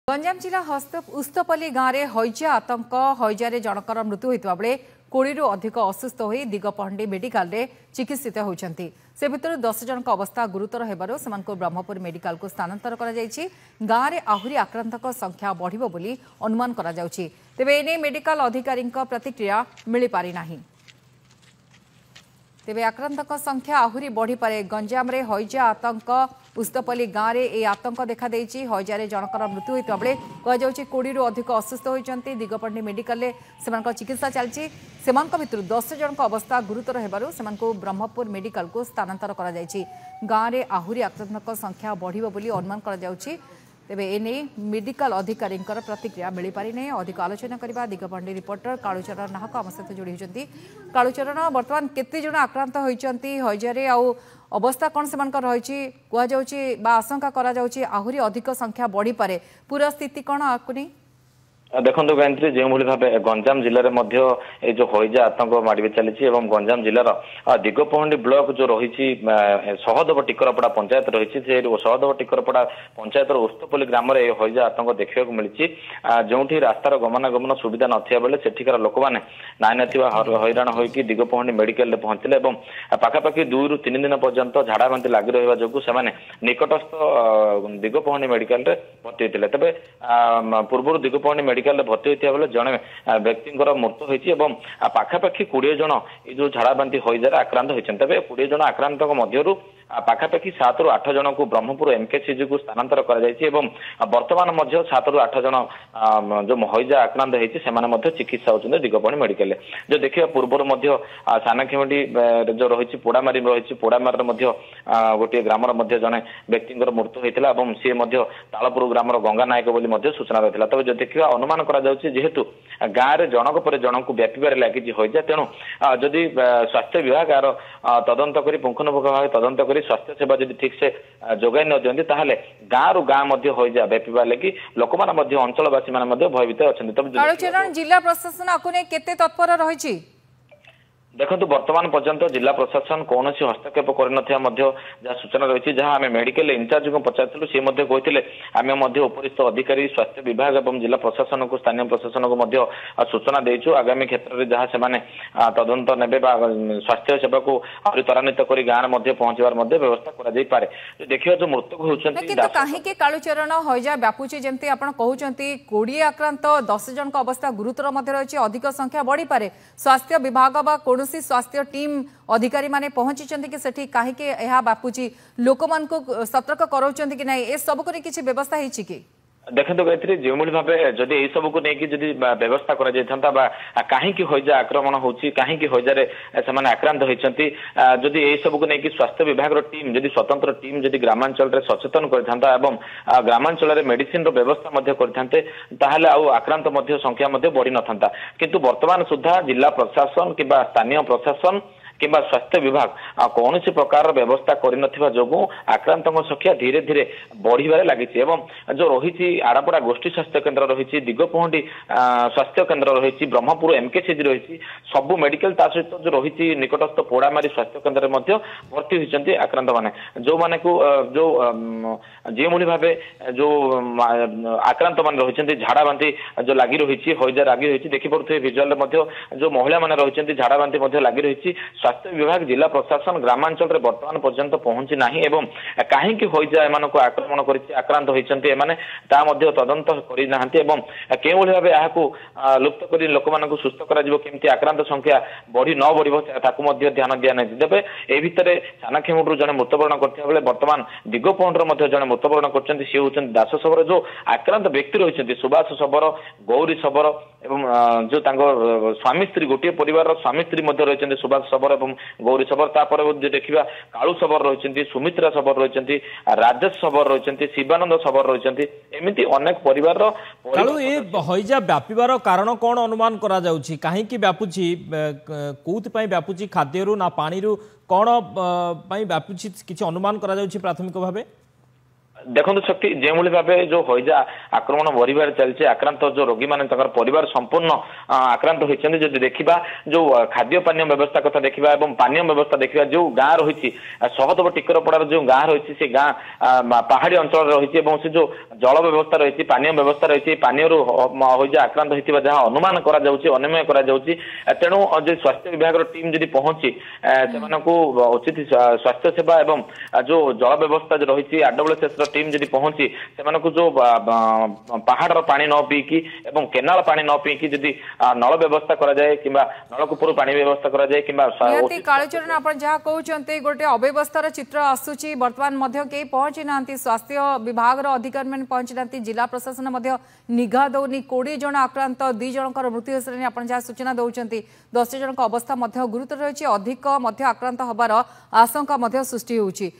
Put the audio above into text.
गंजाम जिला उस्तपल्ली गाँव में हईजा आतंक हईजा जनकर मृत्यु होता बेले 20 अधिक असुस्थ हो दिगपहंडी मेडिकल रे चिकित्सित होती से भितर 10 जन अवस्था गुरुतर होबारु सेमानकु ब्रह्मपुर मेडिकल को स्थानांतर करा जायछि। गाँव में आहुरी आक्रांतक संख्या बढ़िबो बोली अनुमान करा जाउछि। तेबे एने मेडिकल अधिकारी प्रतिक्रिया मिली पारि नाही। तेबे आक्रांतक संख्या आहुरी बढ़ी पारे। गंजाम रे हईजा आतंक उस्तपल्ली गाँव में यह आतंक देखा देछि। हईजा जनकर मृत्यु होता बेले कहुछि 20 अधिक असुस्थ होती दिगपहंडी मेडिकल रे सेमानक चिकित्सा चलछि। सेमानक भितर 10 जन अवस्था गुरुतर होबारु सेमानकु ब्रह्मपुर मेडिकल को स्थानांतर करा जायछि। गाँव में आहुरी आक्रांतक संख्या बढ़िबो बोली अनुमान करा जाउछि। तेबे एने मेडिकल अधिकारी प्रतिक्रिया मिल पारि नहीं। अधिक आलोचना करबा दिगपहंडी रिपोर्टर कालूचरण नाहक आम सहित जोड़ी होती। कालूचरण बर्तमान केते जन आक्रांत होइचंती हईजारे आउ अवस्था कौन से रही कहुच्छी आशंका करा जाउछि आहुरी अधिक संख्या बढ़ी पारे पूरा स्थिति कौन आपको नहीं देखो गायत्री जो भाव गंजाम जिले में जो हईजा आतंक माड़ चली गंजाम जिलार दिगपहंडी ब्लॉक जो रही सहदेव टिकरपड़ा पंचायत रही सहदेव टिकरपड़ा पंचायत उस्तपल्ली ग्राम में हईजा आतंक देखा मिली जो रास्तार गमनागमन सुविधा नथिया बेले सेठिकार लोक मैंने नाई ना हईराण होगी दिगपहंडी मेडिकल पहुंचले पाखापाखि 2 ରୁ 3 दिन पर्यंत झाड़ा बांति लगी रहा जो निकटस्थ दिगपहंडी मेडिकल भर्ती होते तेज पूर्व दिगपहंडी मेडिकल भर्ती होता बेले जड़े व्यक्ति मृत्यु होती पाखापाखि 20 जन जो झाड़ा बांति हईजार आक्रांत होती तेज 20 जन आक्रांत मध्य पाखापाखि 7 ରୁ 8 जन को ब्रह्मपुर एमकेसीजी को स्थानांतर बर्तमान 7 ରୁ 8 जन जो हईजा आक्रांत होती चिकित्सा होती दिगपहंडी मेडिकल जो देखिए पूर्व सानाखेमडी जो रही पोड़ामारी रही पोड़ामार गोटे ग्रामर जड़े व्यक्ति मृत्यु होता सी तालपुर ग्रामर गंगा नायक बोली सूचना रही है। तब जो देखा अनुमान जेहेतु गाँव में जनक पर जनक व्यापार लगी हईजा तेणु जदि स्वास्थ्य विभाग यार तदंत कर पुंखानुपुंख भाव तदंत कर स्वास्थ्य सेवा जब ठीक से जोगाई न दिखती ताहले गाँव रु गाँव हईजा व्यापा लगी लोक अंचलवासी भयभीत अच्छा। जिला प्रशासन आपको केते तत्पर रही देखो बर्तमान पर्यंत जिला प्रशासन कौन हस्तक्षेप कर सूचना रही जहाँ आम मेडिकल इंचार्ज को पचारू सी कहते आम उपरिस्थ अधिकारी स्वास्थ्य विभाग और जिला प्रशासन को स्थानीय प्रशासन को सूचना देचु आगामी क्षेत्र में जहाँ से तदंत ने स्वास्थ्य सेवा को आहरी त्वरान्वित कर गाँव में पहुंचार व्यवस्था कर देखिए जो मृतक होती कहीं कालूचरण हईजा व्यापुची जमी आप कहते 20 आक्रांत 10 जन अवस्था गुरुतर रही अधिक संख्या बढ़ी पारे स्वास्थ्य विभाग स्वास्थ्य टीम अधिकारी माने पहुंची कि सेठी कहीं व्यापुची लोक मान को सतर्क कराउछंती कि नहीं ए सब को किसी व्यवस्था है कि देखो गायत्री जो भाव जदि यही सबको लेकिन व्यवस्था कहीं हईजा आक्रमण होची कहीं हईजार से आक्रांत होती जदि यही सबको लेकिन स्वास्थ्य विभाग टीम जदि स्वतंत्र टीम जदि ग्रामांचल सचेतन करता ग्रामांचल मेडिसिन व्यवस्था करते ताहले आक्रांत संख्या बढ़ी न था किंतु वर्तमान सुधा जिला प्रशासन कि स्थानीय प्रशासन कि स्वास्थ्य विभाग कौन प्रकार व्यवस्था कर आक्रांत संख्या धीरे धीरे बढ़वे लगी जो रही आड़ापड़ा गोष्ठी स्वास्थ्य केन्द्र रही दिगपहंडी स्वास्थ्य केन्द्र रही ब्रह्मपुर एमकेसीजी रही सबू मेडिकल सहित जो रही निकटस्थ पोड़ामारी स्वास्थ्य केन्द्र भर्ती होती आक्रांत मैंने जो माने को जो जो भाव जो आक्रांत मान रही झाड़ा बांति जो लगी रही हईजा लगी रही देखिपे भिजुआल जो महिला मैंने रही झाड़ा बांति लगी रही स्वास्थ्य विभाग जिला प्रशासन ग्रामांचल में बर्तमान पर्यंत पहुंची ना एवं कहीं हईजा एम आक्रमण कर आक्रांत होती तदंत करना केवल भाव यहाँ लुप्त कर लोक सुस्थ करमती आक्रांत संख्या बढ़ी न बढ़ ध्यान दिया नहीं तेज ए भितर सानाखेमुडू जड़े मृत्युवरण करता बेले बर्तमान दिगपहंडर जड़े मृत्युवरण कर सी हूँ दास शबर जो आक्रांत व्यक्ति रही सुभाष शबर गौरी शबर एवं जो स्वामी स्त्री गोटे परिवार स्वामी स्त्री रही सुभाष शबर गौरी शबर तापर देखा कालू शबर रही सुमित्रा शबर रही राजेश शबर रही शिवानंद शबर रही एमती अनेक परिवार हईजा व्यापार कारण कौन अनुमान करा जाउछि कहीं व्यापुछि कोउथि व्यापुछि खाद्यरू ना पानी कौन व्यापुछि किछि अनुमान करा जाउछि प्राथमिक भावे देखो शक्ति जो भाव जो हईजा आक्रमण बढ़िबार चलছে आक्रांत जो रोगी माने परिवार संपूर्ण आक्रांत होती जदि देखा जो खाद्य पानी व्यवस्था कथा देखा और पानी व्यवस्था देखा जो गाँ रही सहदेव टिकरपड़ार जो गाँ रही से गाँ पहाड़ी अंचल रही से जो जल व्यवस्था रही पानी व्यवस्था रही पानी हईजा आक्रांत होता जहाँ अनुमान अनुमेय तेणु जो स्वास्थ्य विभाग टीम जदि पहुंची से उचित स्वास्थ्य सेवा एवं जो जल व्यवस्था जो रही आरडब्ल्यूएस टीम जदि पहुंची से जो पहाड़ पानी न पीकी एवं केनाल पानी न पीकी जदि नल व्यवस्था करा जाए कि नलकूपर पानी व्यवस्था करा जाए कि कालीचरण आप जहाँ कहते गोटे अव्यवस्थार चित्र आसूची बर्तमान कई पहुंची ना स्वास्थ्य विभाग अधिकारी मैंने पहुंची ना जिला प्रशासन निघा दौनी 20 जन आक्रांत 2 जनकर मृत्यु हेसरे आप जहाँ सूचना दौरान 10 जन अवस्था गुरुतर रही अधिक आक्रांत हबार आशंका सृष्टि होउची।